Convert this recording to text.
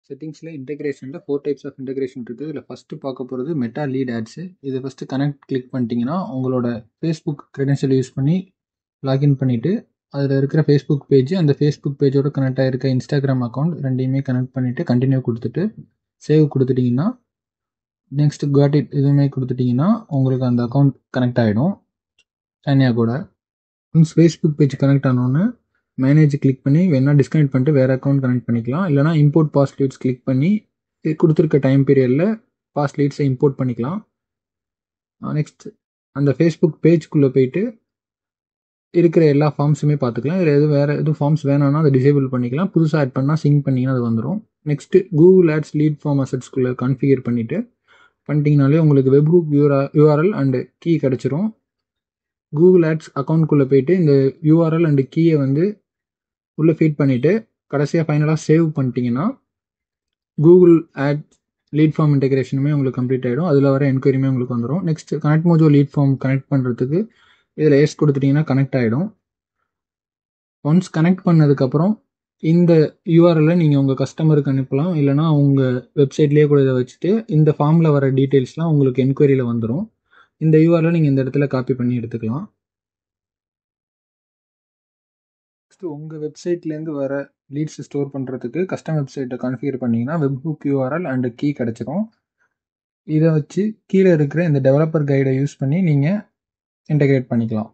செட்டிங்ஸில் இன்டெகிரேஷனில் 4 types of integration இருக்குது. இதில் ஃபஸ்ட்டு பார்க்க போகிறது மெட்டா லீட் ஆட்ஸு. இதை ஃபஸ்ட்டு கனெக்ட் கிளிக் பண்ணிட்டீங்கன்னா உங்களோட ஃபேஸ்புக் க்ரெடென்ஷியல் யூஸ் பண்ணி லாகின் பண்ணிவிட்டு அதில் இருக்கிற ஃபேஸ்புக் பேஜ், அந்த ஃபேஸ்புக் பேஜோட கனெக்ட் ஆகிருக்க இன்ஸ்டாகிராம் அக்கௌண்ட் ரெண்டையுமே கனெக்ட் பண்ணிவிட்டு கண்டினியூ கொடுத்துட்டு சேவ் கொடுத்துட்டிங்கன்னா நெக்ஸ்ட் காட் இட் இதுவுமே கொடுத்துட்டிங்கன்னா உங்களுக்கு அந்த அக்கௌண்ட் கனெக்ட் ஆகிடும் தனியாக கூட. ஒன்ஸ் ஃபேஸ்புக் பேஜ் கனெக்ட் ஆனோன்னு மேனேஜ் கிளிக் பண்ணி வேணால் டிஸ்கனெக்ட் பண்ணிட்டு வேறு அக்கௌண்ட் கனெக்ட் பண்ணிக்கலாம். இல்லைனா இம்போர்ட் பாஸ்ட் லீட்ஸ் கிளிக் பண்ணி கொடுத்துருக்க டைம் பீரியடில் பாஸ்ட் லீட்ஸை இம்போர்ட் பண்ணிக்கலாம். நெக்ஸ்ட் அந்த ஃபேஸ்புக் பேஜ்குள்ளே போயிட்டு இருக்கிற எல்லா ஃபார்ம்ஸுமே பார்த்துக்கலாம். இதில் வேறு எதுவும் ஃபார்ம்ஸ் வேணாம்னா அதை டிசேபிள் பண்ணிக்கலாம். புதுசாக ஆட் பண்ணால் சிங்க் பண்ணிங்கன்னா அது வந்துடும். Next Google ads lead form அசட்ஸ்குள்ளே கான்ஃபிகர் பண்ணிட்டீங்கனாலே உங்களுக்கு வெப்ஹூக் யூஆர்எல் அண்டு கீ கிடச்சிரும். கூகுள் ஆட்ஸ் அக்கௌண்ட்குள்ளே போயிட்டு இந்த யூஆர்எல் அண்டு கீயை உள்ளே ஃபீட் பண்ணிவிட்டு கடைசியாக ஃபைனலாக சேவ் பண்ணிட்டீங்கன்னா கூகுள் ஆட் லீட் ஃபார்ம் இன்டெகிரேஷனுமே உங்களுக்கு கம்ப்ளீட் ஆகிடும். அதில் வர என்கொயரியுமே உங்களுக்கு வந்துடும். Next connect Mojo lead form connect பண்ணுறதுக்கு இதில் எஸ் கொடுத்துட்டிங்கன்னா கனெக்ட் ஆகிடும். ஒன்ஸ் கனெக்ட் பண்ணதுக்கப்புறம் இந்த யூஆர்எல்லை நீங்கள் உங்கள் கஸ்டமருக்கு அனுப்பலாம். இல்லைனா உங்கள் வெப்சைட்லேயே கூட இதை வச்சுட்டு இந்த ஃபார்மில் வர டீட்டெயில்ஸ்லாம் உங்களுக்கு என்கொயரியில் வந்துடும். இந்த யூஆர்எல் நீங்கள் இந்த இடத்துல காப்பி பண்ணி எடுத்துக்கலாம். நெக்ஸ்ட்டு உங்கள் வெப்சைட்லேருந்து வர லீட்ஸ் ஸ்டோர் பண்ணுறதுக்கு கஸ்டம் வெப்சைட்டை கான்ஃபிகர் பண்ணிங்கன்னா வெப்ஹூக் யூஆர்எல் அண்டு கீ கிடச்சிரும். இதை வச்சு கீழே இருக்கிற இந்த டெவலப்பர் கைடை யூஸ் பண்ணி நீங்கள் இன்டெகிரேட் பண்ணிக்கலாம்.